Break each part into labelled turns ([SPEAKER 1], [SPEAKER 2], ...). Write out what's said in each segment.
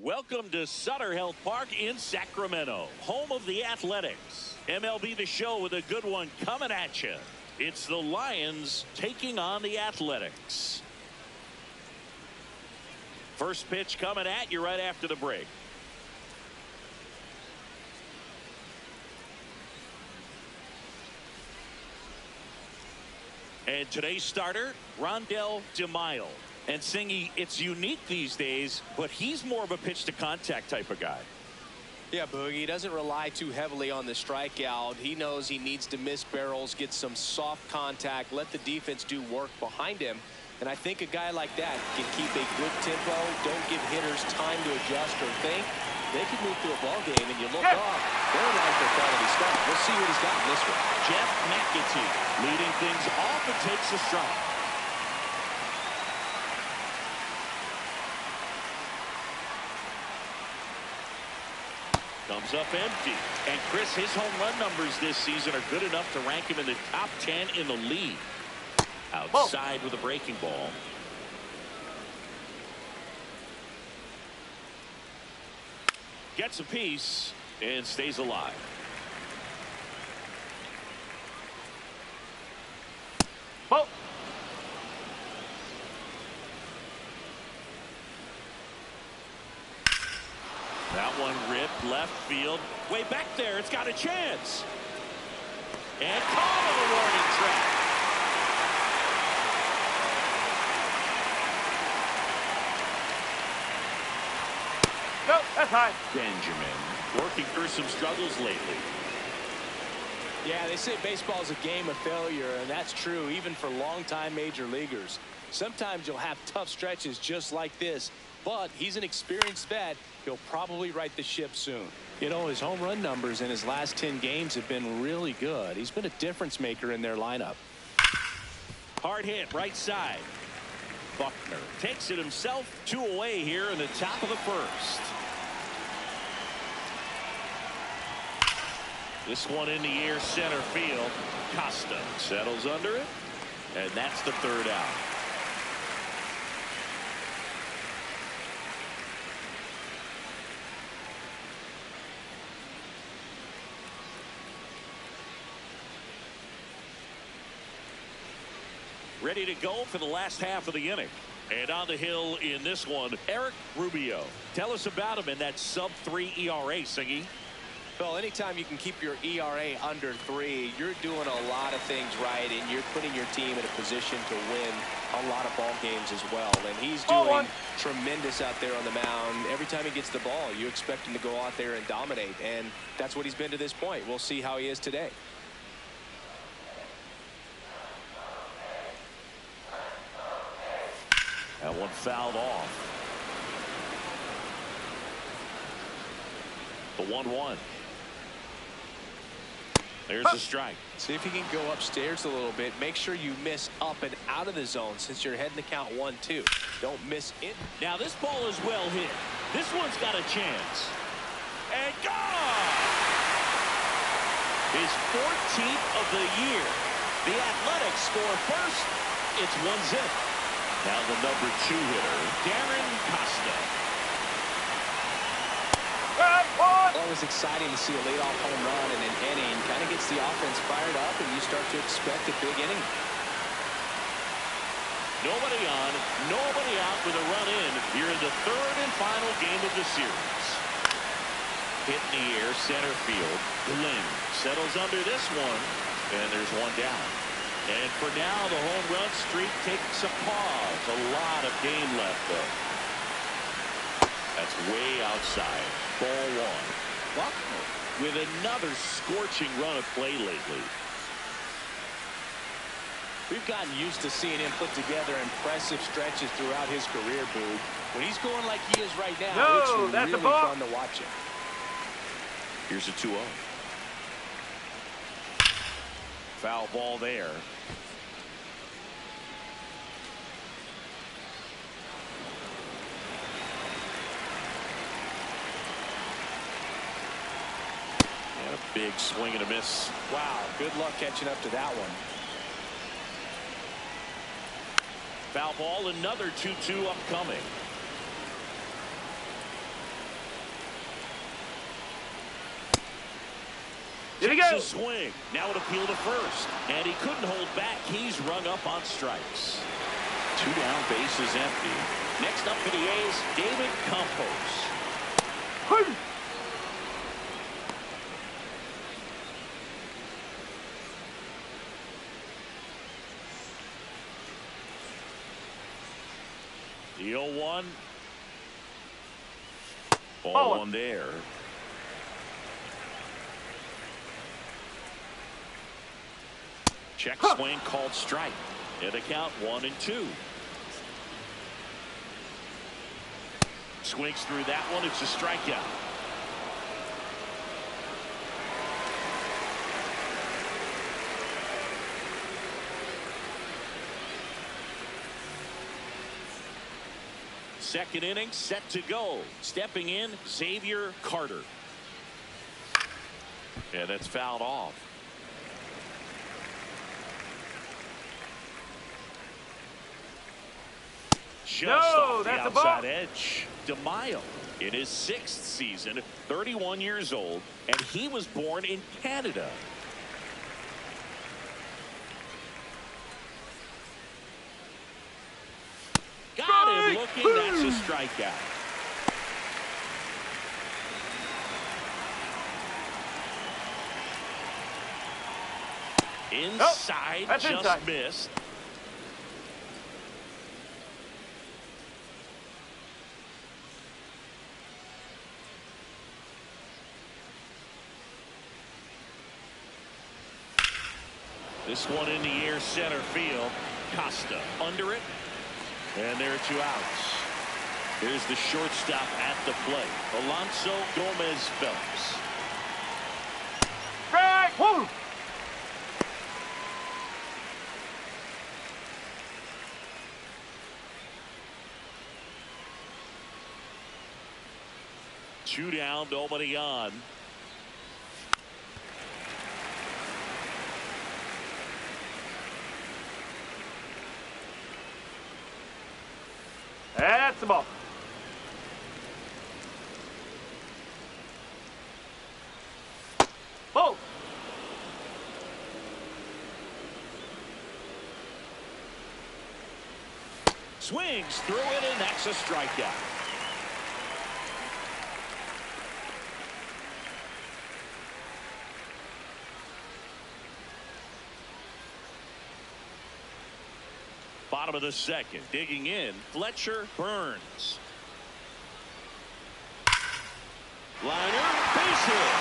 [SPEAKER 1] Welcome to Sutter Health Park in Sacramento, home of the Athletics. MLB The Show with a good one coming at you. It's the Lions taking on the Athletics. First pitch coming at you right after the break. And today's starter, Rondell DeMille. And Singy, it's unique these days, but he's more of a pitch-to-contact type of guy.
[SPEAKER 2] Yeah, Boogie, he doesn't rely too heavily on the strikeout. He knows he needs to miss barrels, get some soft contact, let the defense do work behind him. And I think a guy like that can keep a good tempo, don't give hitters time to adjust or think. They could move through a ball game, and you look off, they're in line for a quality start. We'll see what he's got in this one.
[SPEAKER 1] Jeff McAtee leading things off and takes a strike. Comes up empty. And Chris, his home run numbers this season are good enough to rank him in the top 10 in the league. Outside with a breaking ball. Gets a piece and stays alive.
[SPEAKER 3] Whoa.
[SPEAKER 1] That one ripped left field. Way back there. It's got a chance. And caught on the warning track.
[SPEAKER 3] Nope, that's high.
[SPEAKER 1] Benjamin working through some struggles lately.
[SPEAKER 2] Yeah, they say baseball is a game of failure, and that's true even for longtime major leaguers. Sometimes you'll have tough stretches just like this, but he's an experienced vet. He'll probably right the ship soon. You know, his home run numbers in his last 10 games have been really good. He's been a difference maker in their lineup.
[SPEAKER 1] Hard hit right side. Buckner takes it himself. 2 away here in the top of the first. This one in the air center field. Costa settles under it, and that's the third out. Ready to go for the last half of the inning. And on the hill in this one, Eric Rubio. Tell us about him in that sub-3 ERA, Singy.
[SPEAKER 2] Well, anytime you can keep your ERA under 3, you're doing a lot of things right, and you're putting your team in a position to win a lot of ball games as well. And he's doing tremendous out there on the mound. Every time he gets the ball, you expect him to go out there and dominate, and that's what he's been to this point. We'll see how he is today.
[SPEAKER 1] That one fouled off. The 1-1. There's the strike.
[SPEAKER 2] See if you can go upstairs a little bit. Make sure you miss up and out of the zone since you're heading to count 1-2. Don't miss it.
[SPEAKER 1] Now this ball is well hit. This one's got a chance. And gone! His 14th of the year. The Athletics score first. It's 1-0. Now the number 2 hitter, Darren Costa.
[SPEAKER 2] Well, it was exciting to see a leadoff home run in an inning. Kind of gets the offense fired up, and you start to expect a big inning.
[SPEAKER 1] Nobody on, nobody out with a run in here in the third and final game of the series. Hit in the air, center field. Glenn settles under this one, and there's one down. And for now, the home run streak takes a pause. A lot of game left, though. That's way outside. Ball 1. Buckner with another scorching run of play lately.
[SPEAKER 2] We've gotten used to seeing him put together impressive stretches throughout his career, Boog. When he's going like he is right now, it's really fun to watch him.
[SPEAKER 1] Here's a 2-0. Foul ball there. And a big swing and a miss.
[SPEAKER 2] Wow, good luck catching up to that one.
[SPEAKER 1] Foul ball, another 2-2 upcoming.
[SPEAKER 3] Did he
[SPEAKER 1] Takes
[SPEAKER 3] go?
[SPEAKER 1] a swing. Now an appeal to first. And he couldn't hold back. He's rung up on strikes. 2 down, bases empty. Next up for the A's, David Campos. The 0-1. Ball one there. Check swing called strike. And the count 1-2. Swings through that one. It's a strikeout. Second inning set to go. Stepping in, Xavier Carter. And that's fouled off. Just off the outside edge. DeMaio in his 6th season, 31 years old, and he was born in Canada. Got him looking. That's a strikeout. Inside,
[SPEAKER 3] that's
[SPEAKER 1] just
[SPEAKER 3] inside.
[SPEAKER 1] missed. This one in the air, center field. Costa under it. And there are 2 outs. Here's the shortstop at the plate, Alonso Gomez Phelps.
[SPEAKER 3] Strike! Woo!
[SPEAKER 1] Two down, nobody on.
[SPEAKER 3] That's the ball. Ball.
[SPEAKER 1] Swings through it, and that's a strikeout. Bottom of the second, digging in, Fletcher Burns. Liner, base hit.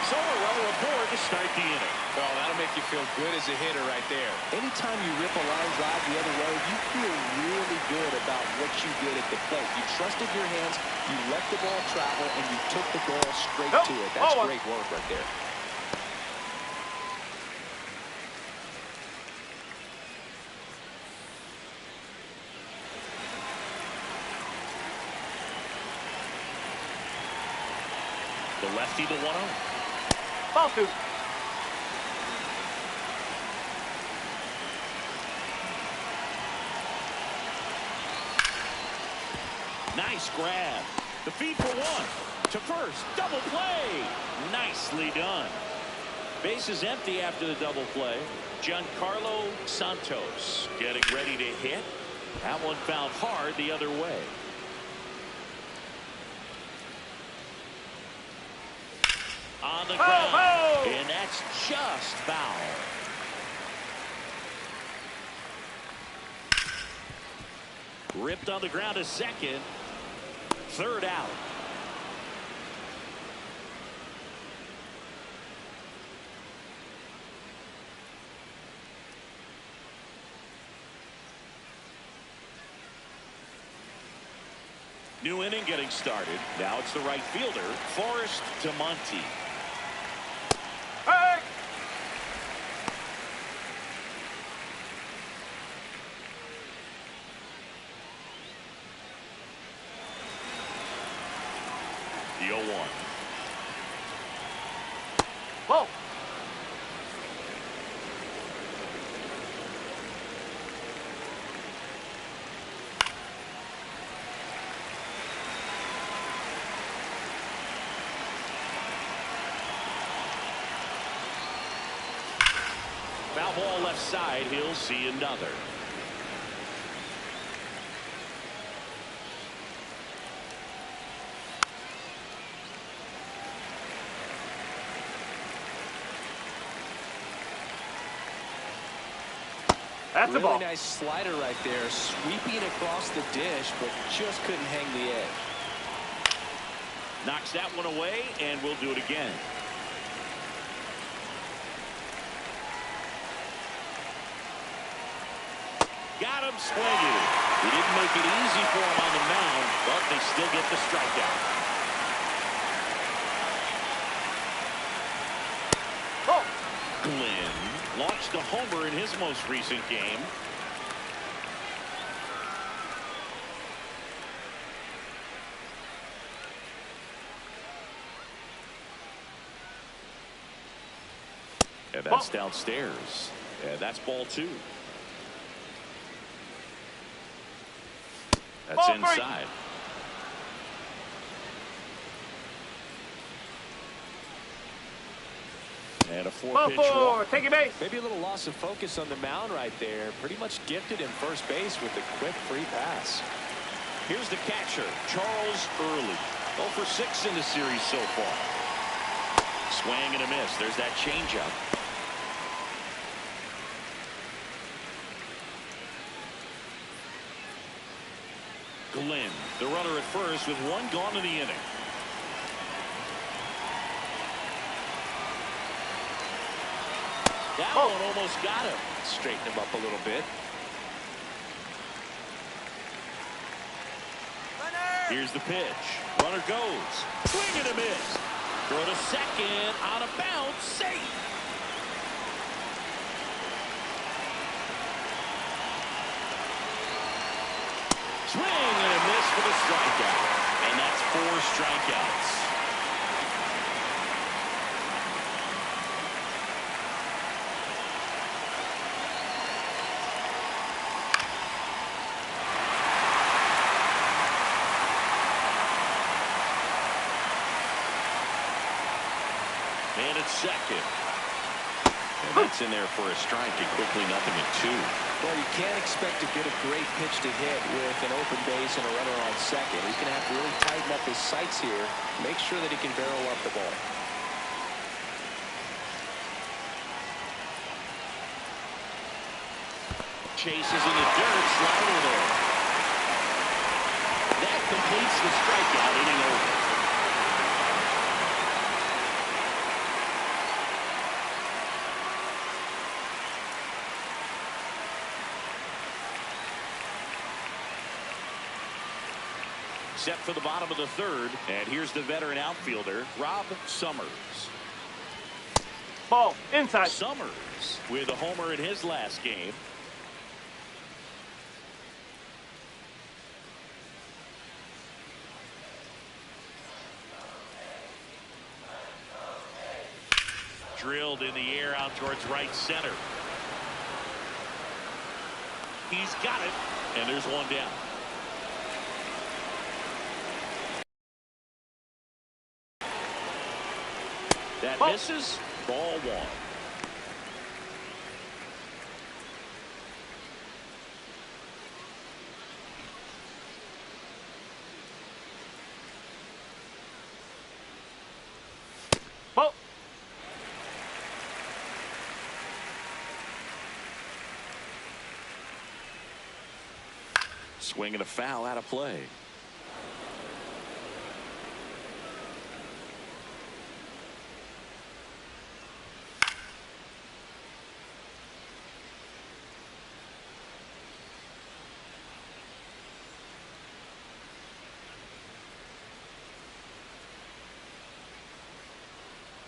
[SPEAKER 1] So a runner aboard to start the inning.
[SPEAKER 2] Well, that'll make you feel good as a hitter right there. Anytime you rip a line drive the other way, you feel really good about what you did at the plate. You trusted your hands, you let the ball travel, and you took the ball straight to it. That's great work right there.
[SPEAKER 1] The lefty to 1-0.
[SPEAKER 3] Ball 2.
[SPEAKER 1] Nice grab. The feed for 1. To first. Double play. Nicely done. Base is empty after the double play. Giancarlo Santos getting ready to hit. That one fouled hard the other way. On the ground. And that's just foul. Ripped on the ground to second. Third out. New inning getting started. Now it's the right fielder, Forrest DeMonte.
[SPEAKER 3] Hey!
[SPEAKER 1] The 0-1.
[SPEAKER 3] Whoa!
[SPEAKER 1] Foul ball left side. He'll see another.
[SPEAKER 3] That's a ball.
[SPEAKER 2] Really nice slider right there, sweeping across the dish, but just couldn't hang the edge.
[SPEAKER 1] Knocks that one away, and we'll do it again. Got him swinging. He didn't make it easy for him on the mound, but they still get the strikeout.
[SPEAKER 3] Oh.
[SPEAKER 1] Glenn launched a homer in his most recent game. And that's downstairs. And that's ball 2. That's
[SPEAKER 3] Ball
[SPEAKER 1] inside. And a 4-pitch walk.
[SPEAKER 3] Take your base.
[SPEAKER 2] Maybe a little loss of focus on the mound right there. Pretty much gifted him first base with a quick free pass.
[SPEAKER 1] Here's the catcher, Charles Early. 0 for 6 in the series so far. Swing and a miss. There's that changeup. Glenn, the runner at first with 1 gone in the inning. That one almost got him.
[SPEAKER 2] Straighten him up a little bit.
[SPEAKER 1] Here's the pitch. Runner goes. Swing and a miss. Throw to second. On a bounce. Safe. Swing and a miss for the strikeout. And that's 4 strikeouts. And it's second. And that's in there for a strike, and quickly 0-2.
[SPEAKER 2] Well, you can't expect to get a great pitch to hit with an open base and a runner on second. He's going to have to really tighten up his sights here, make sure that he can barrel up the ball.
[SPEAKER 1] Chases in the dirt, slider there. That completes the strikeout, inning over. Set for the bottom of the 3rd, and here's the veteran outfielder, Rob Summers.
[SPEAKER 3] Ball inside.
[SPEAKER 1] Summers with a homer in his last game. Drilled in the air out towards right center. He's got it, and there's one down. That misses. Ball 1.
[SPEAKER 3] Ball.
[SPEAKER 1] Swing and a foul out of play.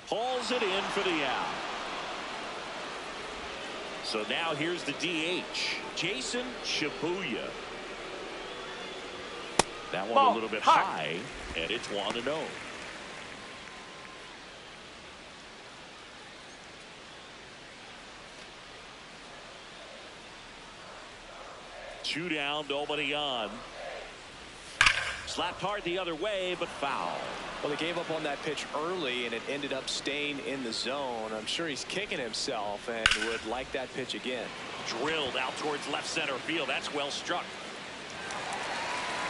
[SPEAKER 1] Hauls it in for the out. So now here's the DH, Jason Shibuya. That one a little bit high, and it's 1-0. Two down, nobody on. Slapped hard the other way, but foul.
[SPEAKER 2] Well, they gave up on that pitch early, and it ended up staying in the zone. I'm sure he's kicking himself and would like that pitch again.
[SPEAKER 1] Drilled out towards left center field. That's well struck.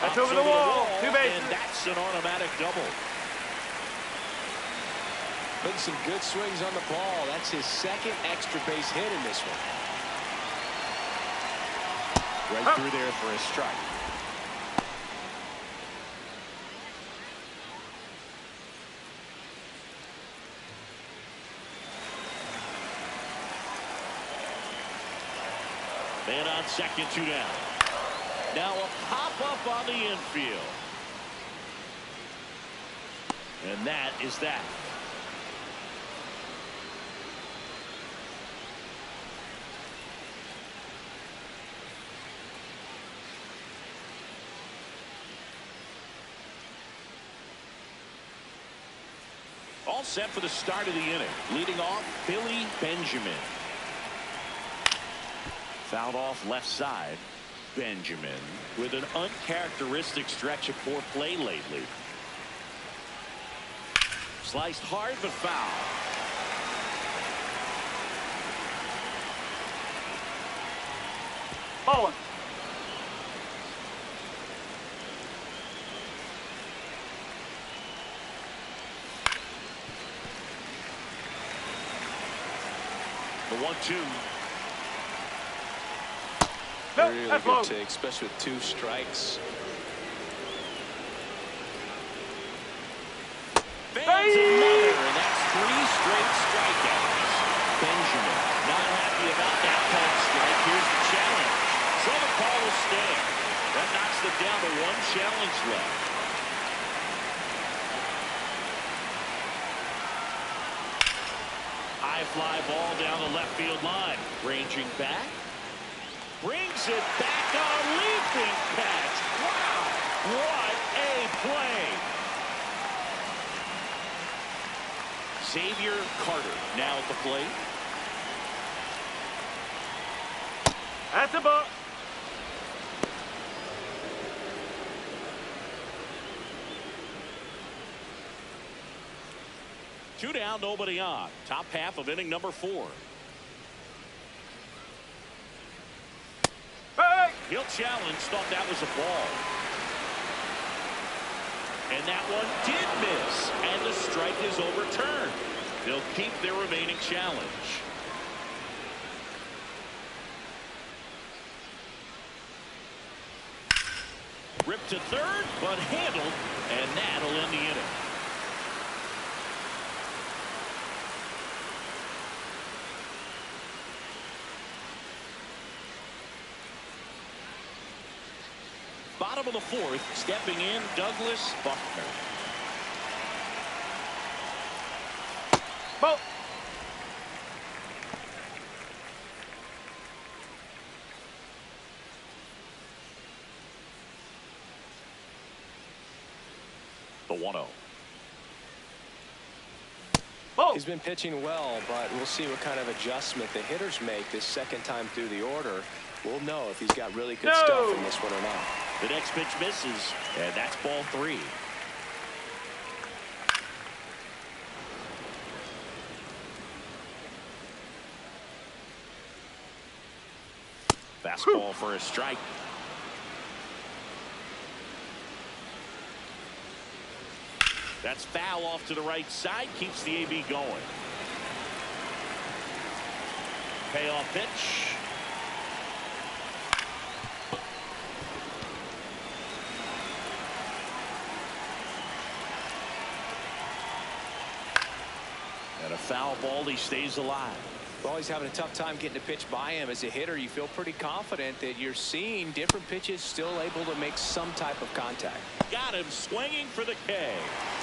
[SPEAKER 3] That's over the wall. 2 bases.
[SPEAKER 1] And that's an automatic double.
[SPEAKER 2] Putting some good swings on the ball. That's his second extra base hit in this one. Right through there for a strike.
[SPEAKER 1] Man on second, 2 down. Now a pop-up on the infield. And that is that. All set for the start of the inning. Leading off, Billy Benjamin. Fouled off left side. Benjamin with an uncharacteristic stretch of poor play lately. Sliced hard but foul.
[SPEAKER 3] Bowling.
[SPEAKER 1] The 1-2.
[SPEAKER 2] Really
[SPEAKER 3] that's
[SPEAKER 2] good
[SPEAKER 3] low.
[SPEAKER 2] take, especially with 2 strikes.
[SPEAKER 1] Fans another, and that's 3 straight strikeouts. Benjamin not happy about that called strike. Here's the challenge. So the call will stand. That knocks them down to 1 challenge left. High fly ball down the left field line. Ranging back. Brings it back on a leaping catch. Wow. What a play. Xavier Carter now at the plate.
[SPEAKER 3] That's a ball.
[SPEAKER 1] Two down, nobody on. Top half of inning number 4.
[SPEAKER 3] Hey!
[SPEAKER 1] He'll challenge, thought that was a ball. And that one did miss, and the strike is overturned. They'll keep their remaining challenge. Ripped to third, but handled, and that'll end the inning. Bottom of the 4th, stepping in, Douglas Buckner.
[SPEAKER 3] Ball.
[SPEAKER 1] The 1-0.
[SPEAKER 3] Ball.
[SPEAKER 2] He's been pitching well, but we'll see what kind of adjustment the hitters make this second time through the order. We'll know if he's got really good stuff in this one or not.
[SPEAKER 1] The next pitch misses, and that's ball 3. Fastball for a strike. That's foul off to the right side, keeps the AB going. Payoff pitch. And a foul ball, he stays alive.
[SPEAKER 2] Well, he's having a tough time getting a pitch by him. As a hitter, you feel pretty confident that you're seeing different pitches still able to make some type of contact.
[SPEAKER 1] Got him swinging for the K.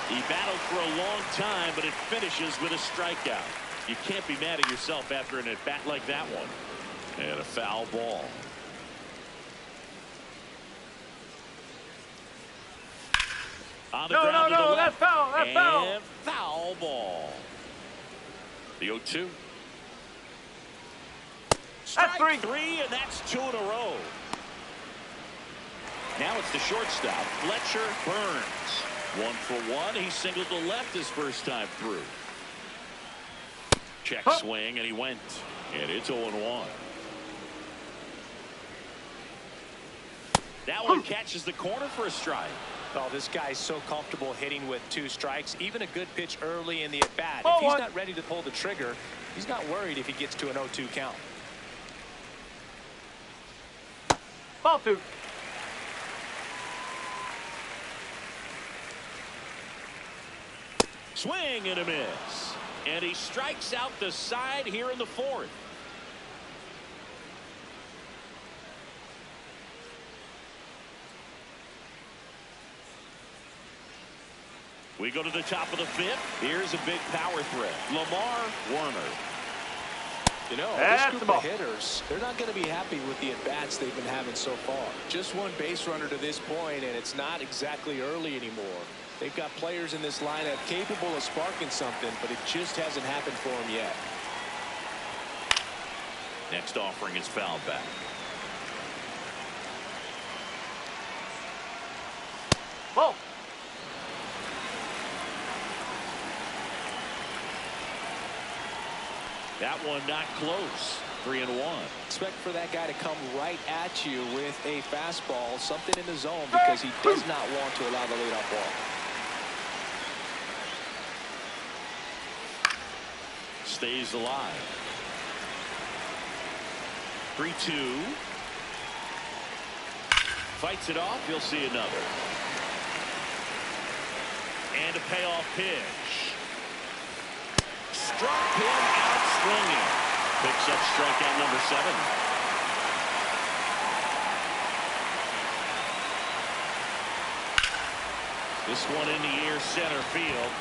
[SPEAKER 1] He battled for a long time, but it finishes with a strikeout. You can't be mad at yourself after an at-bat like that one. And a foul ball. On the ground to the
[SPEAKER 3] No,
[SPEAKER 1] left.
[SPEAKER 3] that's foul, that's foul.
[SPEAKER 1] And foul ball. The 0-2.
[SPEAKER 3] That's
[SPEAKER 1] Strike 3, and that's 2 in a row. Now it's the shortstop, Fletcher Burns. 1 for 1. He singled to left his first time through. Check swing, and he went. And it's 0-1. That one catches the corner for a strike.
[SPEAKER 2] Oh, this guy's so comfortable hitting with 2 strikes. Even a good pitch early in the at-bat. If he's not ready to pull the trigger, he's not worried if he gets to an 0-2 count.
[SPEAKER 3] Ball 2.
[SPEAKER 1] Swing and a miss. And he strikes out the side here in the 4th. We go to the top of the 5th. Here's a big power threat. Lamar Warner.
[SPEAKER 2] You know, this group of hitters, they're not going to be happy with the at-bats they've been having so far. Just one base runner to this point, and it's not exactly early anymore. They've got players in this lineup capable of sparking something, but it just hasn't happened for them yet.
[SPEAKER 1] Next offering is fouled back.
[SPEAKER 3] Ball.
[SPEAKER 1] That one not close. 3-1.
[SPEAKER 2] Expect for that guy to come right at you with a fastball, something in the zone, because he does not want to allow the leadoff walk.
[SPEAKER 1] Stays alive. 3-2. Fights it off. You'll see another. And a payoff pitch. Struck him out swinging. Picks up strikeout number 7. This one in the air, center field.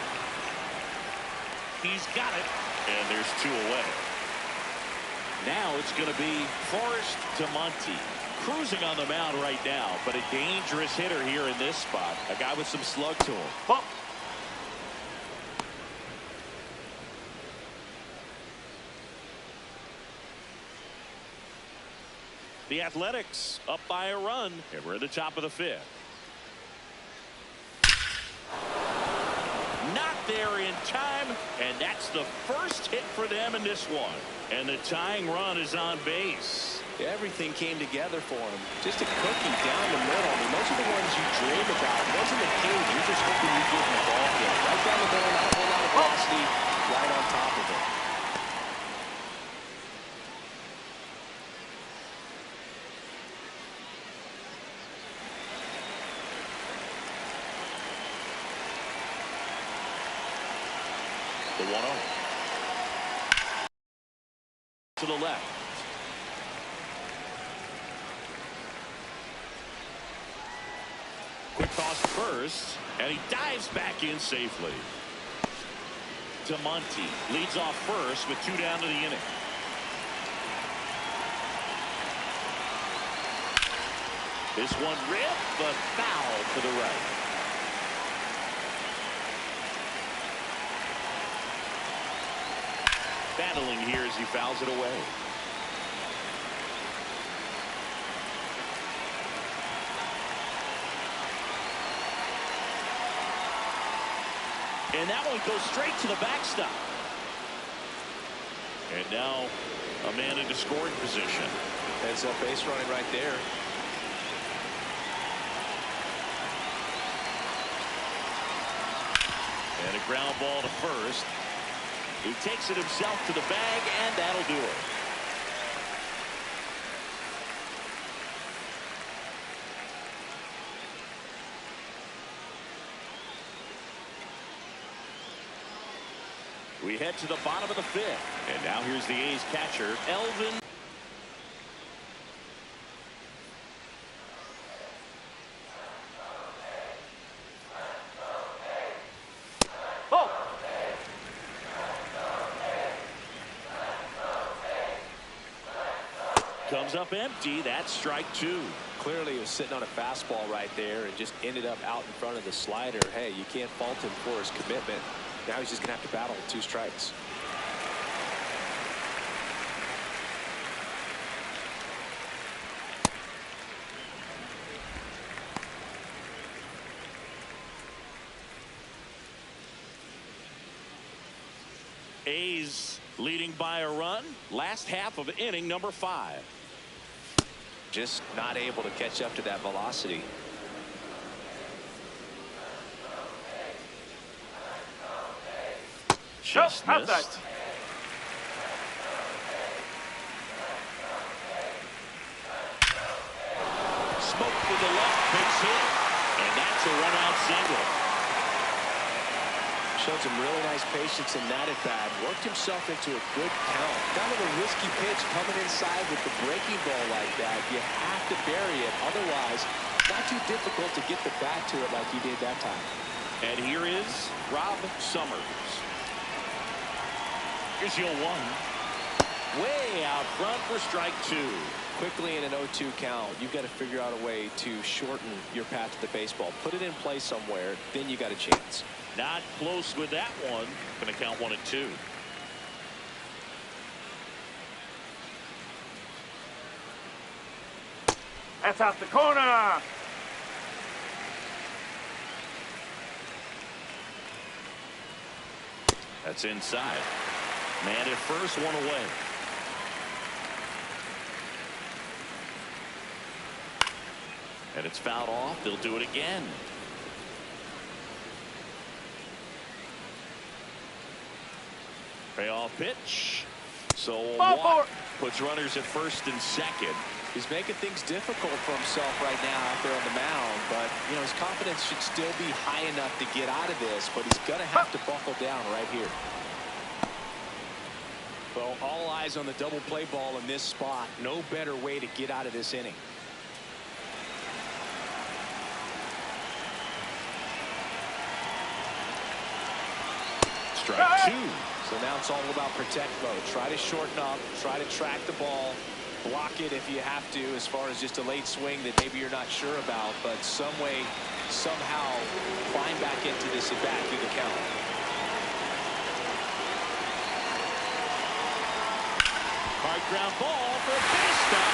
[SPEAKER 1] He's got it. And there's 2 away. Now it's going to be Forrest Tamonte. Cruising on the mound right now, but a dangerous hitter here in this spot. A guy with some slug to him.
[SPEAKER 3] Ball.
[SPEAKER 1] The Athletics up by a run, and we're at the top of the 5th. Not there in time, and that's the first hit for them in this one. And the tying run is on base.
[SPEAKER 2] Everything came together for him. Just a cookie down the middle. I mean, those are the ones you dream about. Those are the kids you're just hoping you get involved in. Right down the middle, not a whole lot of velocity, right on top of it.
[SPEAKER 1] The 1-0. To the left. Quick toss first, and he dives back in safely. Tamonte leads off first with 2 down to the inning. This one ripped, but foul to the right. Battling here as he fouls it away. And that one goes straight to the backstop. And now a man into scoring position.
[SPEAKER 2] Heads up base running right there.
[SPEAKER 1] And a ground ball to first. He takes it himself to the bag, and that'll do it. We head to the bottom of the 5th. And now here's the A's catcher, Elvin. Comes up empty. That's strike 2.
[SPEAKER 2] Clearly he was sitting on a fastball right there and just ended up out in front of the slider. Hey, you can't fault him for his commitment. Now he's just going to have to battle with 2 strikes.
[SPEAKER 1] A's leading by a run. Last half of inning number 5.
[SPEAKER 2] Just not able to catch up to that velocity.
[SPEAKER 1] Just missed. Smoke with the left, base hit, and that's a run-out single.
[SPEAKER 2] Showed some really nice patience in that at bat. Worked himself into a good count. Kind of a risky pitch coming inside with the breaking ball like that. You have to bury it. Otherwise, not too difficult to get the bat to it like he did that time.
[SPEAKER 1] And here is Rob Summers. Here's your 1. Way out front for strike 2.
[SPEAKER 2] Quickly in an 0-2 count, you've got to figure out a way to shorten your path to the baseball. Put it in play somewhere, then you got a chance.
[SPEAKER 1] Not close with that one. Going to count 1-2.
[SPEAKER 3] That's out the corner.
[SPEAKER 1] That's inside. Man at first, 1 away. And it's fouled off. They'll do it again. Payoff pitch. So Watt puts runners at first and second.
[SPEAKER 2] He's making things difficult for himself right now out there on the mound, but you know his confidence should still be high enough to get out of this, but he's going to have to buckle down right here. Well, all eyes on the double play ball in this spot. No better way to get out of this inning.
[SPEAKER 1] Strike 2.
[SPEAKER 2] So now it's all about protect mode. Try to shorten up, try to track the ball, block it if you have to, as far as just a late swing that maybe you're not sure about, but some way, somehow climb back into this at bat through the count.
[SPEAKER 1] Hard ground ball for a base stop.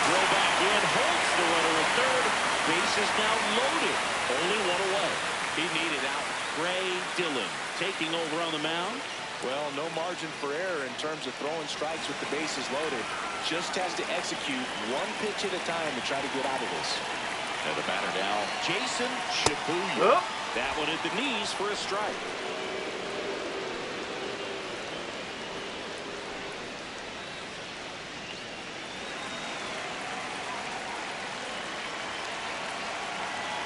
[SPEAKER 1] Throw back in, holds the runner at third. Base is now loaded. Only 1 away.
[SPEAKER 2] He needed out.
[SPEAKER 1] Ray Dillon taking over on the mound.
[SPEAKER 2] Well, no margin for error in terms of throwing strikes with the bases loaded. Just has to execute 1 pitch at a time to try to get out of this.
[SPEAKER 1] And the batter now, Jason Shibuya. That one at the knees for a strike.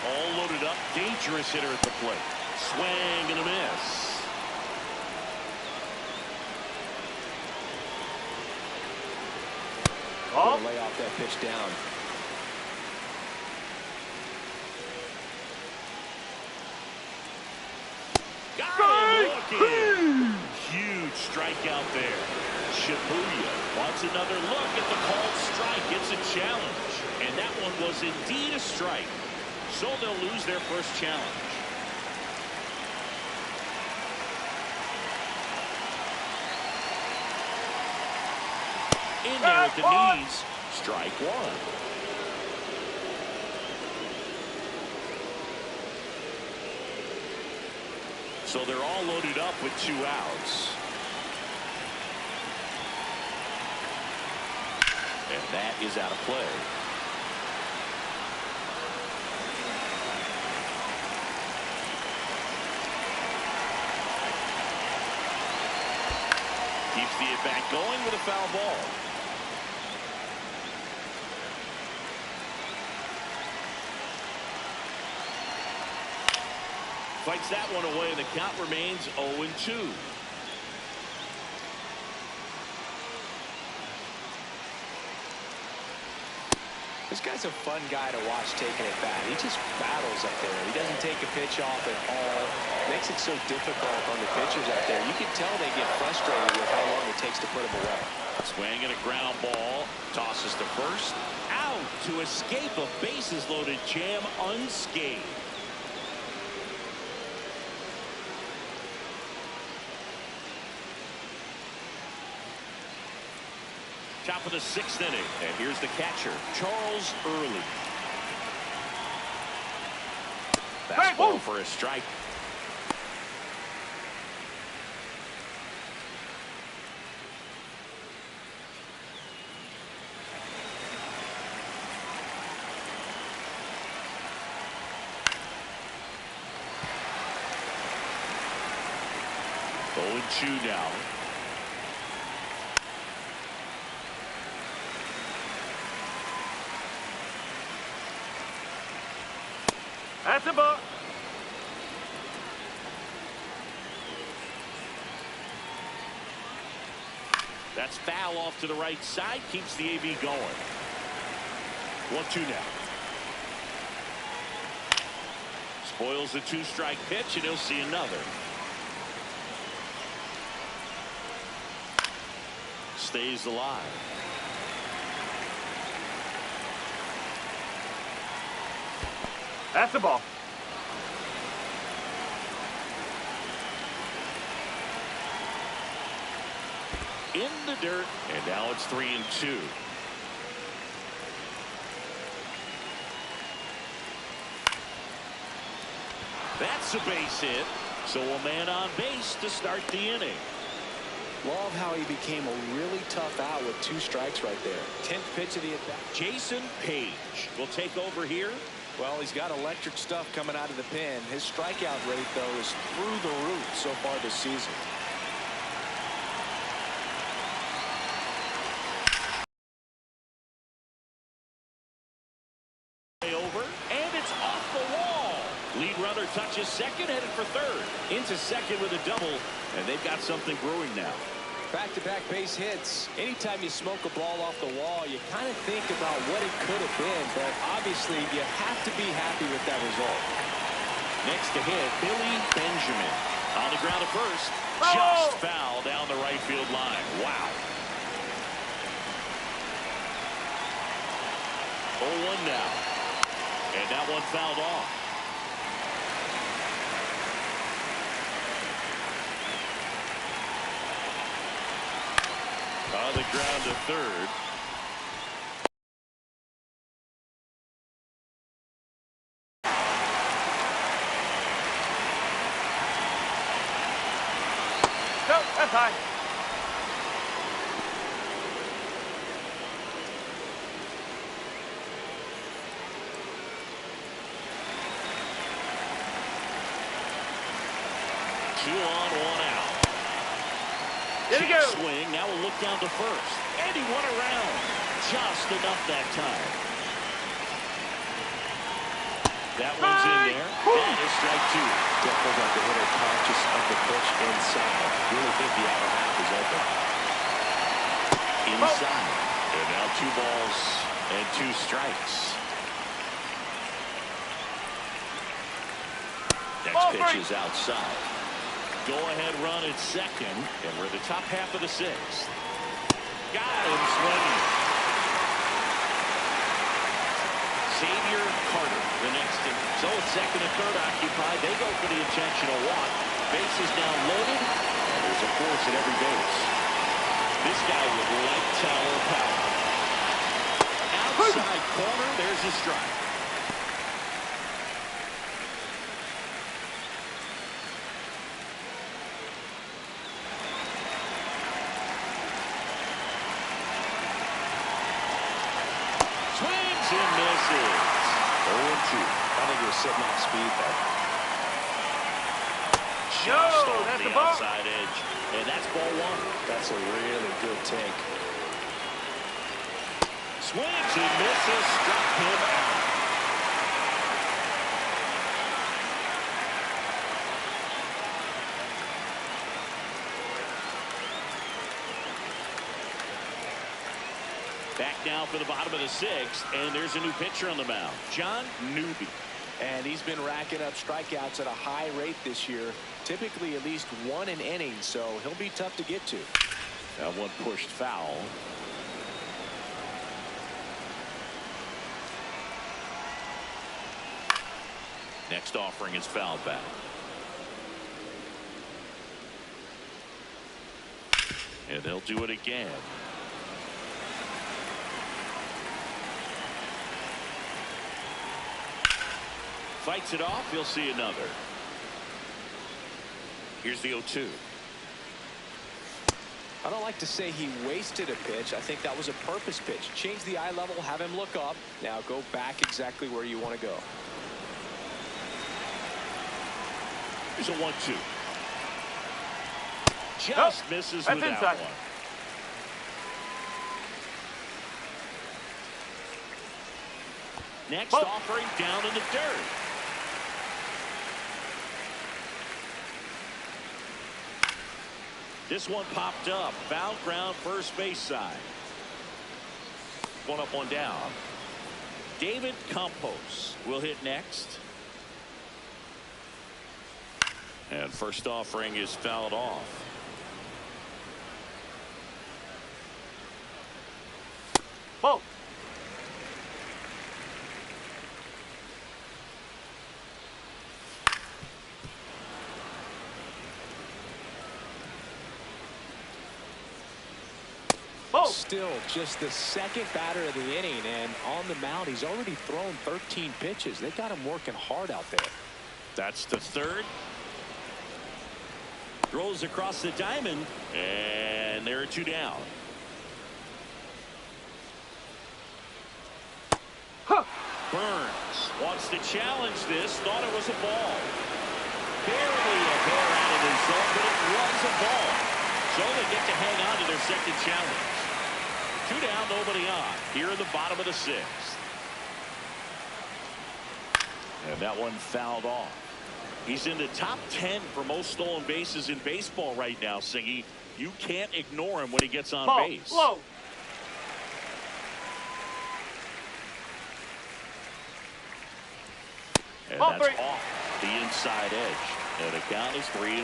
[SPEAKER 1] All loaded up, dangerous hitter at the plate. Swing and a miss.
[SPEAKER 2] Lay off that pitch down.
[SPEAKER 1] Got him looking. Huge strikeout there. Shibuya wants another look at the called strike. It's a challenge. And that one was indeed a strike. So they'll lose their first challenge. In there at the knees. Strike 1. So they're all loaded up with 2 outs. And that is out of play. Keeps the at-bat going with a foul ball. Fights that one away, and the count remains 0-2.
[SPEAKER 2] This guy's a fun guy to watch taking it back. He just battles up there. He doesn't take a pitch off at all. Makes it so difficult on the pitchers out there. You can tell they get frustrated with how long it takes to put him away.
[SPEAKER 1] Swing and a ground ball. Tosses to first. Out to escape a bases-loaded jam unscathed. Top of the 6th inning, and here's the catcher, Charles Early. Fastball for a strike. 0-2 now.
[SPEAKER 3] That's a ball.
[SPEAKER 1] That's foul off to the right side. Keeps the AB going. 1-2 now. Spoils the 2-strike pitch, and he'll see another. Stays alive.
[SPEAKER 3] That's the ball.
[SPEAKER 1] In the dirt, and now it's 3-2. That's a base hit. So a man on base to start the inning.
[SPEAKER 2] Love how he became a really tough out with 2 strikes right there. 10th pitch of the at-bat.
[SPEAKER 1] Jason Page will take over here.
[SPEAKER 2] Well, he's got electric stuff coming out of the pen. His strikeout rate, though, is through the roof so far this season.
[SPEAKER 1] Over, and it's off the wall. Lead runner touches second, headed for third. Into second with a double, and they've got something brewing now.
[SPEAKER 2] Back-to-back base hits. Anytime you smoke a ball off the wall, you kind of think about what it could have been, but obviously you have to be happy with that result.
[SPEAKER 1] Next to hit, Billy Benjamin. On the ground at first.
[SPEAKER 3] Oh!
[SPEAKER 1] Just foul down the right field line. Wow. 0-1 now. And that one fouled off. On the ground to third.
[SPEAKER 3] No, that's high.
[SPEAKER 1] Two on, one out.
[SPEAKER 3] There you go.
[SPEAKER 1] Swing. Now we'll look down to first. And he went around. Just enough that time. That one's in there. That is strike 2.
[SPEAKER 2] Definitely got the hitter conscious of the pitch inside. Really think the outer half is open.
[SPEAKER 1] Inside. And now 2 balls and 2 strikes. Next pitch is outside. Go-ahead run at second, and we're in the top half of the 6th. Got him swinging. Xavier Carter, the next in. So it's second and third occupied. They go for the intentional walk. Bases down loaded, and there's a force at every base. This guy with light tower power. Outside corner, there's a strike. Swings and misses. 0-2.
[SPEAKER 2] I think he was sitting off speed there.
[SPEAKER 1] Just
[SPEAKER 3] No,
[SPEAKER 1] off
[SPEAKER 3] that's
[SPEAKER 1] the
[SPEAKER 3] the ball.
[SPEAKER 1] outside edge. And that's ball 1.
[SPEAKER 2] That's a really good take.
[SPEAKER 1] Swings and misses. Struck him out. Back now for the bottom of the 6th, and there's a new pitcher on the mound, John Newby.
[SPEAKER 2] And he's been racking up strikeouts at a high rate this year, typically at least 1 an inning, so he'll be tough to get to.
[SPEAKER 1] That one pushed foul. Next offering is fouled back. And they'll do it again. Fights it off. He'll see another. Here's the 0-2.
[SPEAKER 2] I don't like to say he wasted a pitch. I think that was a purpose pitch. Change the eye level, have him look up. Now go back exactly where you want to go.
[SPEAKER 1] Here's a 1-2. just misses with that
[SPEAKER 3] inside.
[SPEAKER 1] one. Next offering down in the dirt. This one popped up. Foul ground, first base side. One up, one down. David Campos will hit next. And first offering is fouled off.
[SPEAKER 3] Ball.
[SPEAKER 2] Still just the second batter of the inning, and on the mound he's already thrown 13 pitches. They got him working hard out there.
[SPEAKER 1] That's the third. Throws across the diamond, and there are two down. Burns wants to challenge this. Thought it was a ball. Barely a hair out of the zone, but it was a ball. So they get to hang on to their second challenge. Two down, nobody on. Here in the bottom of the sixth. And that one fouled off. He's in the top 10 for most stolen bases in baseball right now, Siggy. You can't ignore him when he gets on base.
[SPEAKER 3] Whoa.
[SPEAKER 1] And that's off the inside edge. And the count is 3-1.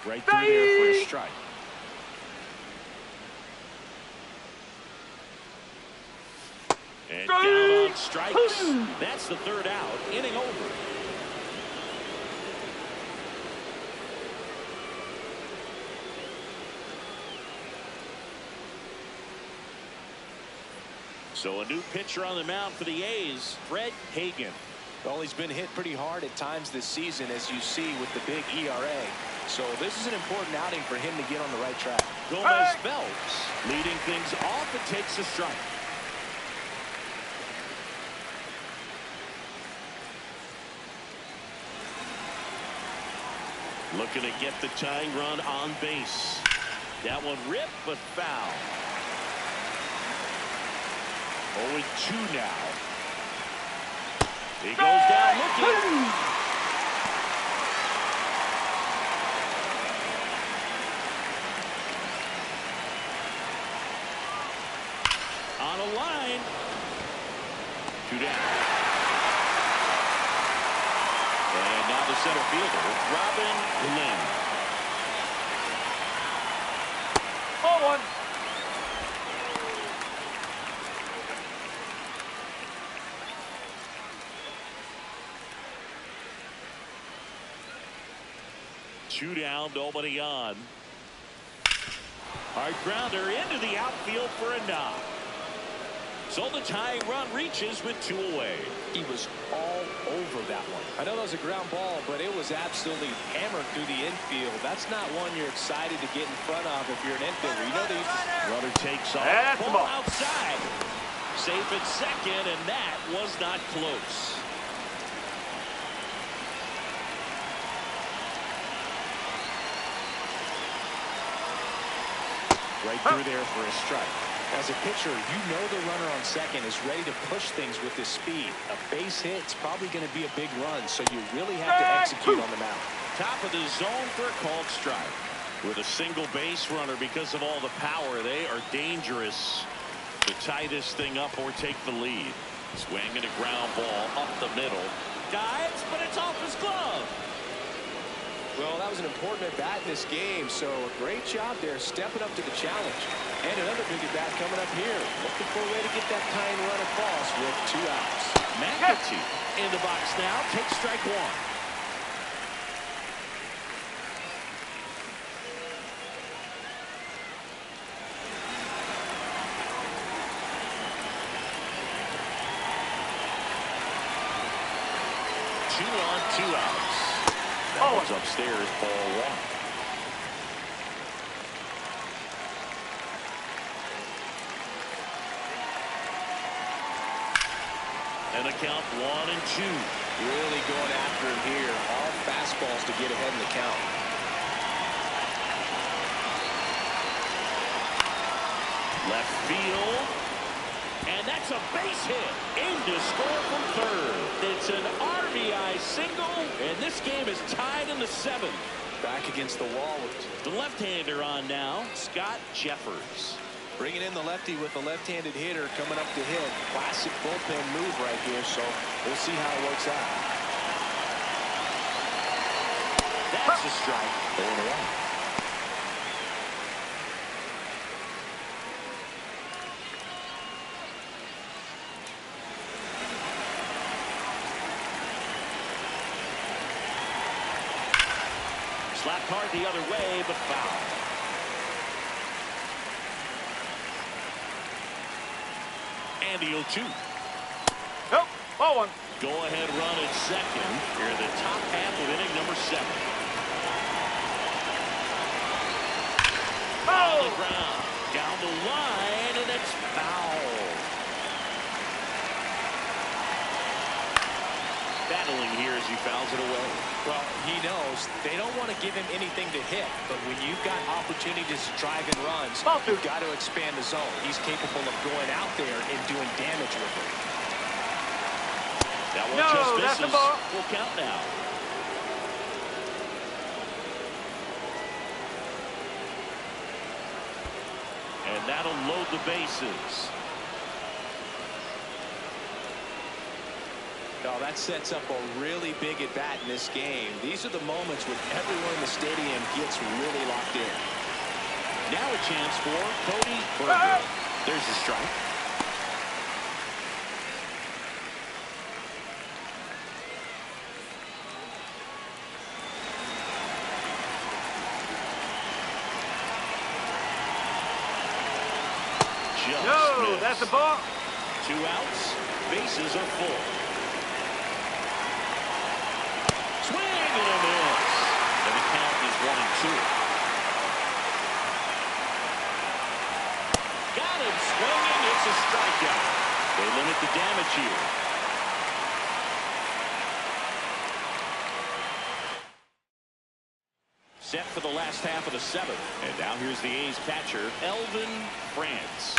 [SPEAKER 1] Right through there for a strike. And down on strikes. That's the third out. Inning over. So a new pitcher on the mound for the A's, Fred Hagan.
[SPEAKER 2] Well, he's been hit pretty hard at times this season, as you see with the big ERA. So this is an important outing for him to get on the right track.
[SPEAKER 1] Gomez Phelps leading things off and takes a strike. Looking to get the tying run on base. That one ripped, but foul. 0-2 now. He goes down looking. On a line. Two down. And now the center fielder, Robin Lynn.
[SPEAKER 3] 0-1.
[SPEAKER 1] Two down, nobody on. Hard grounder into the outfield for a knock. So the tying run reaches with two away.
[SPEAKER 2] He was all over that one. I know that was a ground ball, but it was absolutely hammered through the infield. That's not one you're excited to get in front of if you're an infielder. You know that
[SPEAKER 1] runner takes off.
[SPEAKER 3] That's the ball.
[SPEAKER 1] Outside. Safe at second, and that was not close. Right through there for a strike.
[SPEAKER 2] As a pitcher, you know the runner on second is ready to push things with his speed. A base hit's probably going to be a big run, so you really have to execute on the mound.
[SPEAKER 1] Top of the zone for a called strike. With a single base runner, because of all the power, they are dangerous to tie this thing up or take the lead. Swinging a ground ball up the middle. Dives, but it's off his glove.
[SPEAKER 2] Well, that was an important at-bat in this game, so a great job there stepping up to the challenge. And another big at-bat coming up here. Looking for a way to get that tying run across with 2 outs.
[SPEAKER 1] McAtee in the box now. Takes strike one. Two on, 2 outs. That one's upstairs, ball one. And a count 1-2.
[SPEAKER 2] Really going after him here. All fastballs to get ahead in the count.
[SPEAKER 1] Left field. And that's a base hit. In to score from third. It's an RBI single. And this game is tied in the 7th.
[SPEAKER 2] Back against the wall.
[SPEAKER 1] The left-hander on now, Scott Jeffers.
[SPEAKER 2] Bringing in the lefty with the left-handed hitter coming up to hit. Classic bullpen move right here, so we'll see how it works out.
[SPEAKER 1] That's a strike. 0-1. Slapped hard the other way, but foul. And the 0-2.
[SPEAKER 3] Nope. Ball one.
[SPEAKER 1] Go-ahead run at second. Here in the top half of inning number 7. On the ground. Down the line, and it's foul. Battling here as he fouls it away.
[SPEAKER 2] Well, he knows they don't want to give him anything to hit, but when you've got opportunities to drive in runs, you've got to expand the zone. He's capable of going out there and doing damage with it.
[SPEAKER 1] That one just misses.
[SPEAKER 3] That's the ball.
[SPEAKER 1] Full count now. And that'll load the bases.
[SPEAKER 2] No, that sets up a really big at-bat in this game. These are the moments when everyone in the stadium gets really locked in.
[SPEAKER 1] Now a chance for Cody Berger. There's the strike.
[SPEAKER 3] No, that's the ball.
[SPEAKER 1] 2 outs. Bases are full. Swing and a miss. And the count is 1-2. Got him swinging. It's a strikeout. They limit the damage here. Set for the last half of the 7th. And now here's the A's catcher, Elvin France.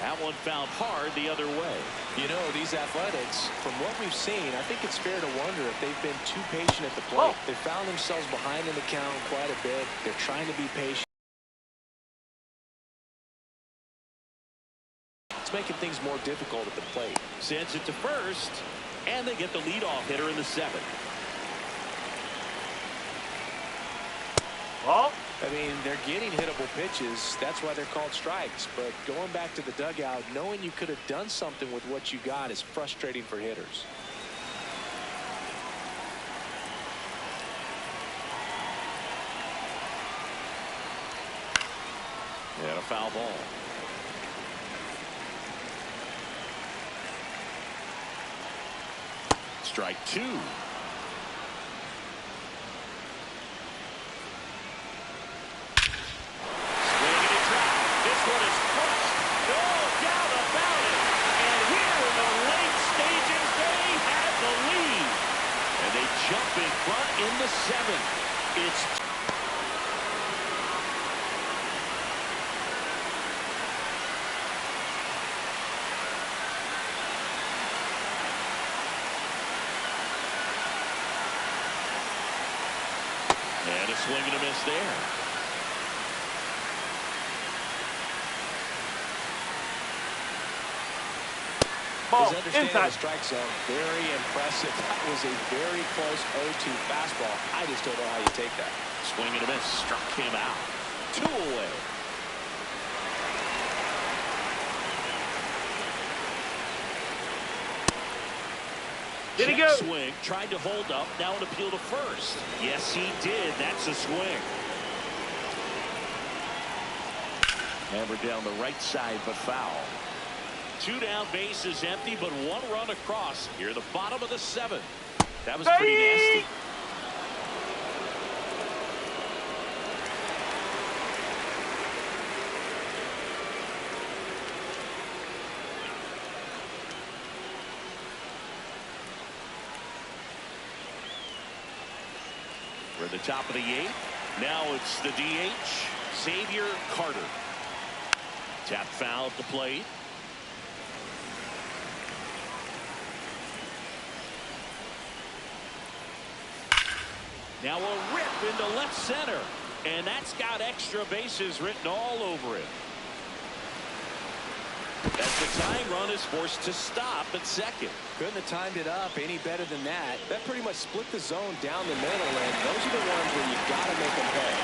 [SPEAKER 1] That one found hard the other way.
[SPEAKER 2] You know, these Athletics, from what we've seen, I think it's fair to wonder if they've been too patient at the plate. They found themselves behind in the count quite a bit. They're trying to be patient. It's making things more difficult at the plate.
[SPEAKER 1] Sends it to first, and they get the leadoff hitter in the 7th.
[SPEAKER 3] Ball.
[SPEAKER 2] I mean, they're getting hittable pitches. That's why they're called strikes. But going back to the dugout, knowing you could have done something with what you got is frustrating for hitters.
[SPEAKER 1] And a foul ball. Strike 2. Jump in front in the 7th. It's and a swing and a miss there.
[SPEAKER 3] Ball.
[SPEAKER 2] His understanding
[SPEAKER 3] Inside.
[SPEAKER 2] of the strike zone, very impressive. That was a very close 0-2 fastball. I just don't know how you take that.
[SPEAKER 1] Swing and a miss. Struck him out. 2 away.
[SPEAKER 3] Did he go?
[SPEAKER 1] Swing. Tried to hold up. Now an appeal to first. Yes, he did. That's a swing. Hammered down the right side, but foul. 2 down, bases empty, but 1 run across here at the bottom of the 7th. That was pretty nasty. For the top of the 8th, now it's the DH, Xavier Carter. Tap foul at the plate. Now a rip into left center, and that's got extra bases written all over it. As the tying run is forced to stop at second.
[SPEAKER 2] Couldn't have timed it up any better than that. That pretty much split the zone down the middle, and those are the ones where you got to make them pay.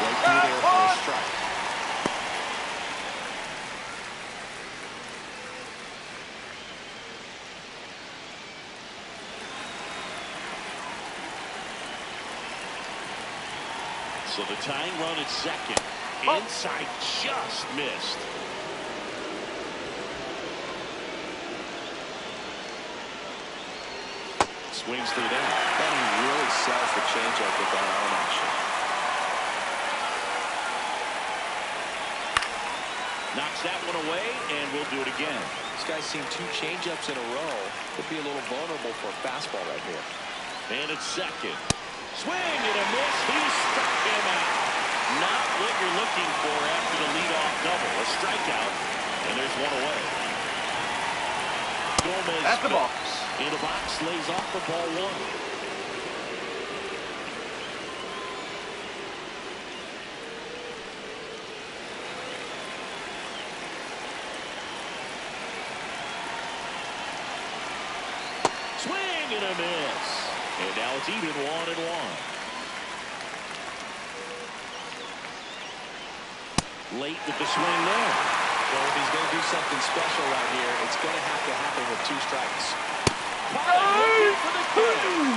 [SPEAKER 2] Right through there for a strike.
[SPEAKER 1] So the tying run at second. Inside, just missed. Swings through that.
[SPEAKER 2] And he really sells the changeup with that arm action.
[SPEAKER 1] Knocks that one away, and we'll do it again.
[SPEAKER 2] This guy's seen 2 changeups in a row. Could be a little vulnerable for a fastball right here.
[SPEAKER 1] And it's second. Swing and a miss. He struck him out. Not what you're looking for after the leadoff double. A strikeout, and there's one away. Gomez.
[SPEAKER 3] That's the ball.
[SPEAKER 1] In the box, lays off the ball 1. Swing and a miss. And now it's even 1-1. Late with the swing there.
[SPEAKER 2] Well, if he's going to do something special right here, it's going to have to happen with 2 strikes.
[SPEAKER 1] Looking for the coup.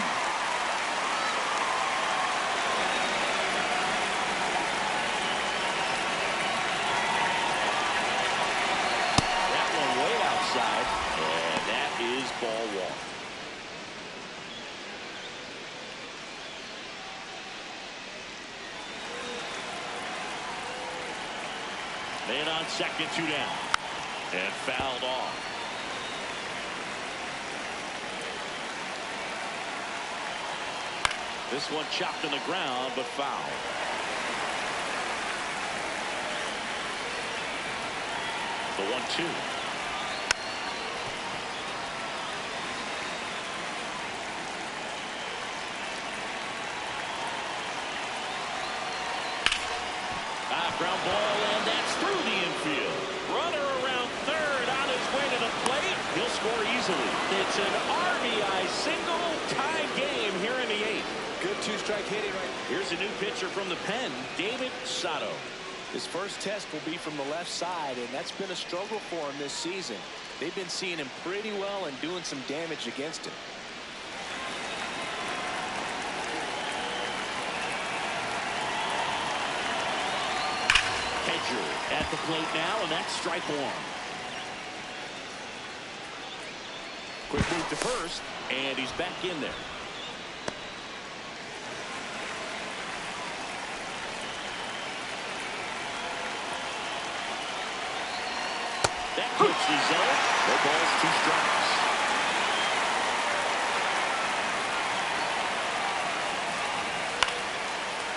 [SPEAKER 1] That one way outside, and that is ball 1. Man on second, 2 down, and fouled off. This one chopped in the ground, but foul. The 1-2. Ground ball, and that's through the infield. Runner around third on his way to the plate. He'll score easily. It's an RBI single, tie game here in the 8th.
[SPEAKER 2] Good 2-strike hitting right.
[SPEAKER 1] Here's a new pitcher from the pen, David Sato.
[SPEAKER 2] His first test will be from the left side, and that's been a struggle for him this season. They've been seeing him pretty well and doing some damage against him.
[SPEAKER 1] At the plate now, and that's strike 1. Quick move to first, and he's back in there. That keeps the zone. No balls, 2 strikes.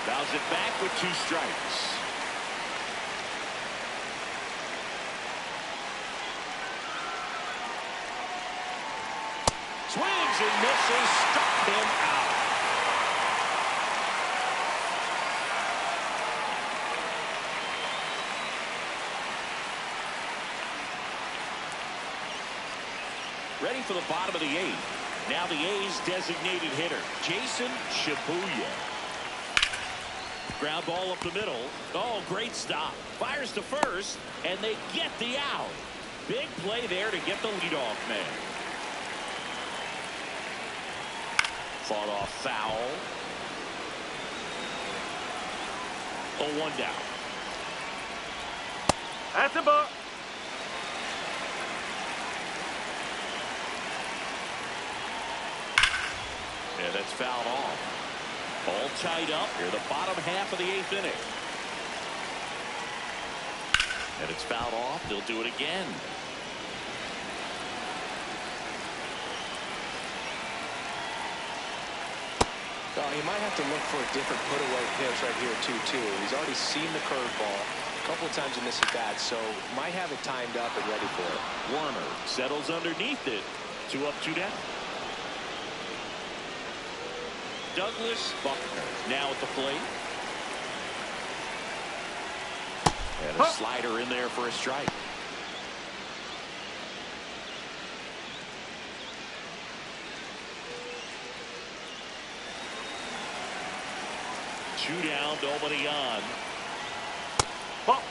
[SPEAKER 1] Fouls it back with 2 strikes. Swings and misses, struck him out. Ready for the bottom of the 8th. Now the A's designated hitter, Jason Shibuya. Ground ball up the middle. Oh, great stop. Fires to first, and they get the out. Big play there to get the leadoff man. Fought off foul. 0-1 down.
[SPEAKER 3] That's a ball.
[SPEAKER 1] And that's fouled off. All tied up here, the bottom half of the 8th inning. And it's fouled off. They'll do it again.
[SPEAKER 2] Oh, he might have to look for a different put-away pitch right here, too. He's already seen the curveball a couple of times in this at-bat, so might have it timed up and ready for it.
[SPEAKER 1] Warner settles underneath it. 2 up, 2 down. Douglas Buckner now at the plate. And a slider in there for a strike. Two down, nobody on.
[SPEAKER 3] Ball.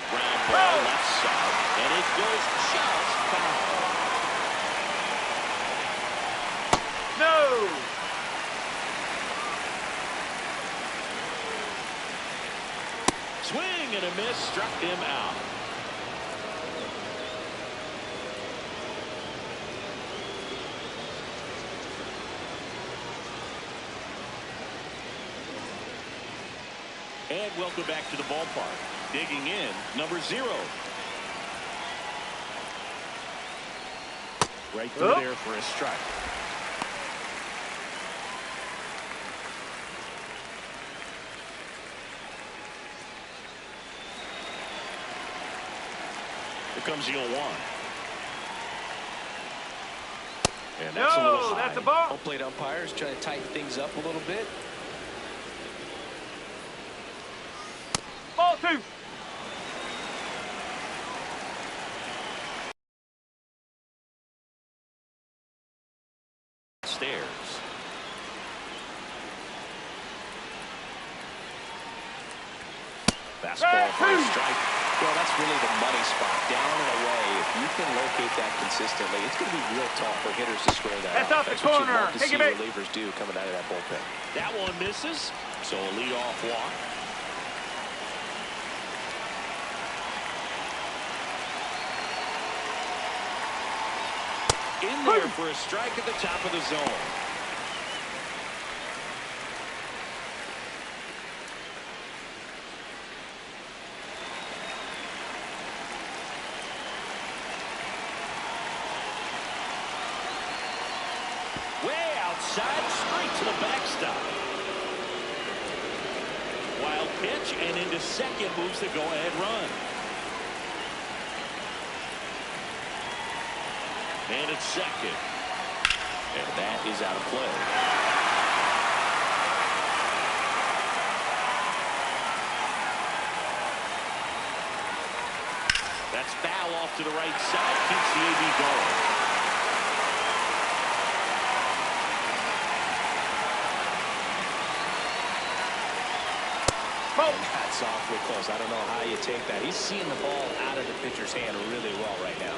[SPEAKER 1] Ground ball left side, and it goes just foul.
[SPEAKER 3] No.
[SPEAKER 1] Swing and a miss, struck him out. And welcome back to the ballpark. Digging in, number 0. Right through there for a strike. Here comes 0-1. And that's a little high.
[SPEAKER 3] That's a ball.
[SPEAKER 2] Home plate umpires trying to tighten things up a little bit.
[SPEAKER 3] Ball 2.
[SPEAKER 1] Stairs. Fastball for a strike.
[SPEAKER 2] Well, that's really the money spot. Down and away. If you can locate that consistently, it's going to be real tough for hitters to square that
[SPEAKER 3] That's
[SPEAKER 2] out.
[SPEAKER 3] off the
[SPEAKER 2] That's what
[SPEAKER 3] corner.
[SPEAKER 2] you'd love to
[SPEAKER 3] Take
[SPEAKER 2] see
[SPEAKER 3] it back.
[SPEAKER 2] relievers do coming out of that bullpen.
[SPEAKER 1] That one misses. So a leadoff walk. In there for a strike at the top of the zone. Way outside, straight to the backstop. Wild pitch, and into second moves the go-ahead run. And it's second. And that is out of play. That's foul off to the right side. Keeps the AB going.
[SPEAKER 2] That's awfully close. I don't know how you take that. He's seeing the ball out of the pitcher's hand really well right now.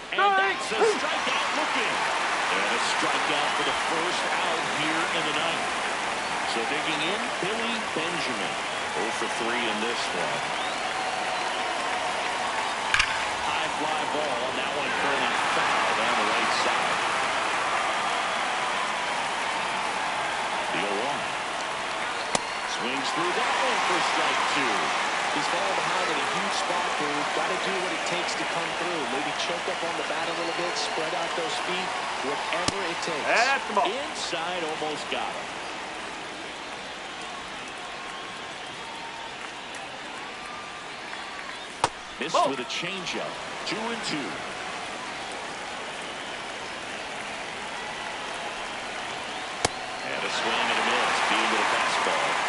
[SPEAKER 1] And that's a strikeout looking. And a strikeout for the first out here in the ninth. So digging in, Billy Benjamin. 0 for 3 in this one. High fly ball, and that one curling foul down the right side. The 0-1. Swings through that one for strike 2.
[SPEAKER 2] He's falling behind in a huge spot here. We've got to do what it takes to come through. Maybe choke up on the bat a little bit, spread out those feet, whatever it takes.
[SPEAKER 3] That's the ball.
[SPEAKER 1] Inside, almost got him. Missed with a changeup. 2-2. And a swing and a miss. Being with a fastball.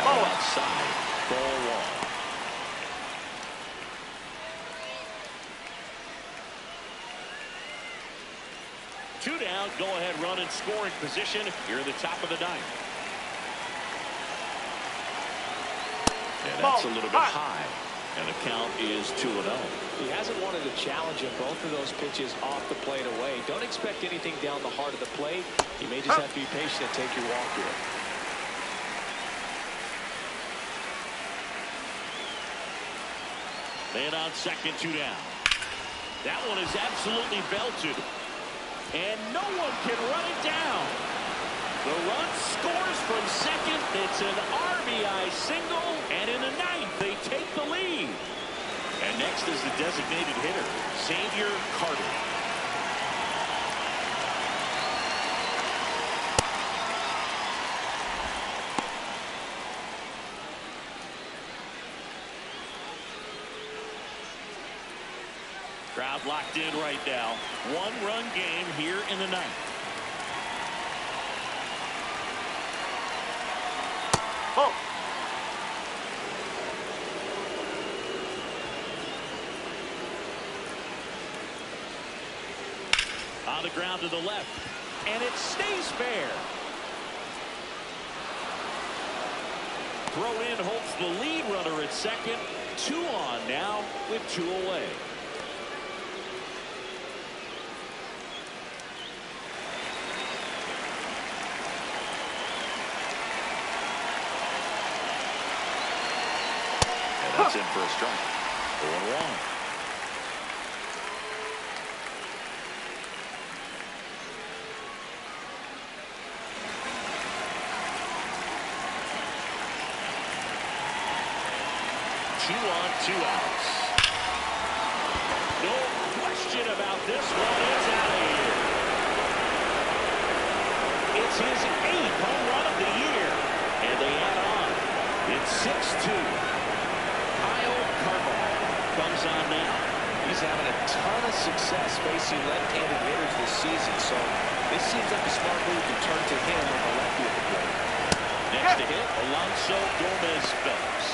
[SPEAKER 1] Outside, ball 1. Two down, go-ahead run in scoring position here in the top of the ninth. And that's a little bit high, and the count is 2-0.
[SPEAKER 2] He hasn't wanted to challenge him. Both of those pitches off the plate away. Don't expect anything down the heart of the plate. You may just have to be patient and take your walk here. Man on second, 2 down. That one is absolutely belted.
[SPEAKER 1] And no one can run it down. The run scores from second. It's an RBI single. And in the ninth, they take the lead. And next is the designated hitter, Xavier Carter. Crowd locked in right now. One-run game here in the ninth.
[SPEAKER 3] Oh.
[SPEAKER 1] On the ground to the left. And it stays fair. Throw in holds the lead runner at second. 2 on now with 2 away. That's in for a strike. 0-1. Two on, 2 outs. No question about this one. It's out of here. It's his 8th home run of the year. And they add on. It's 6-2. Comes on now.
[SPEAKER 2] He's having a ton of success facing left-handed hitters this season, so this seems like a smart move to turn to him on the lefty of the plate.
[SPEAKER 1] Next to hit, Alonso Gomez Phelps.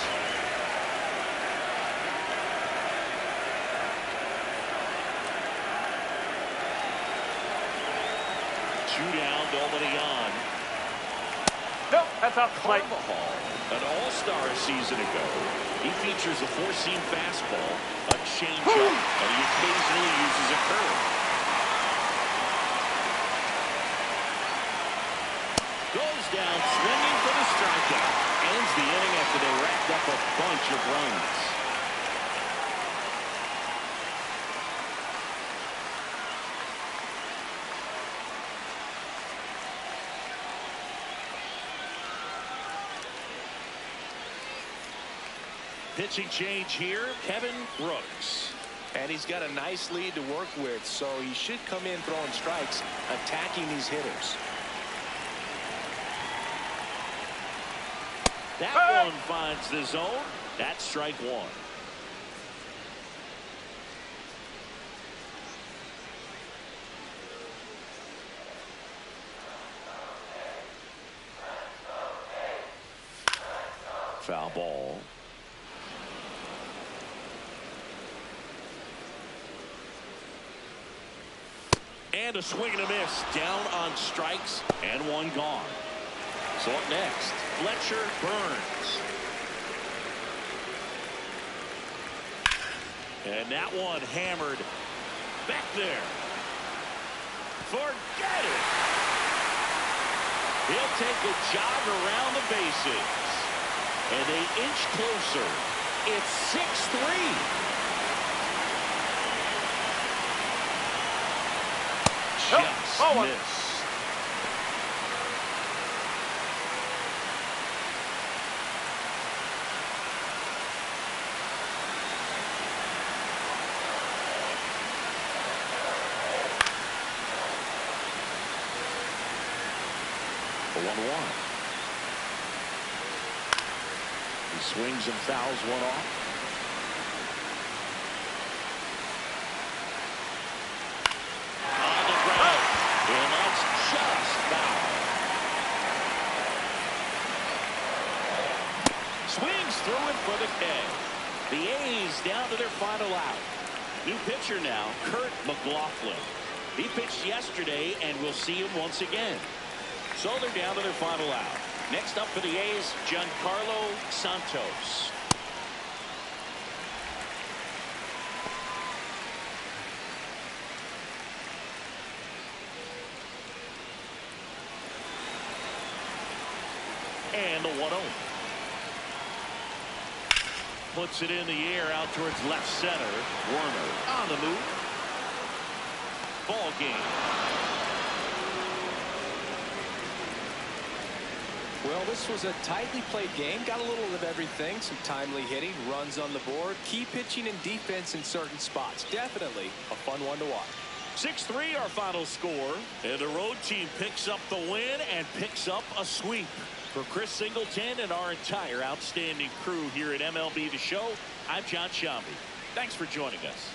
[SPEAKER 1] Two down, nobody on.
[SPEAKER 3] Nope, that's off the plate.
[SPEAKER 1] Carvajal, an all-star a season ago. He features a 4-seam fastball, a changeup, and he occasionally uses a curve. Goes down swinging for the strikeout. Ends the inning after they racked up a bunch of runs. Pitching change here, Kevin Brooks.
[SPEAKER 2] And he's got a nice lead to work with, so he should come in throwing strikes, attacking these hitters.
[SPEAKER 1] That one finds the zone. That's strike 1. Foul ball. And a swing and a miss. Down on strikes and 1 gone. So up next, Fletcher Burns. And that one hammered back there. Forget it. He'll take a jog around the bases. And they inch closer. It's 6-3. Just missed. A 1-1. He swings and fouls one off. And that's just foul. Swings through it for the K. The A's down to their final out. New pitcher now, Kurt McLaughlin. He pitched yesterday, and we'll see him once again. So they're down to their final out. Next up for the A's, Giancarlo Santos. And the 1-0. Puts it in the air out towards left center. Werner on the move. Ball game.
[SPEAKER 2] Well, this was a tightly played game. Got a little of everything. Some timely hitting, runs on the board, key pitching and defense in certain spots. Definitely a fun one to watch.
[SPEAKER 1] 6-3 our final score. And the road team picks up the win and picks up a sweep. For Chris Singleton and our entire outstanding crew here at MLB The Show, I'm John Shambi. Thanks for joining us.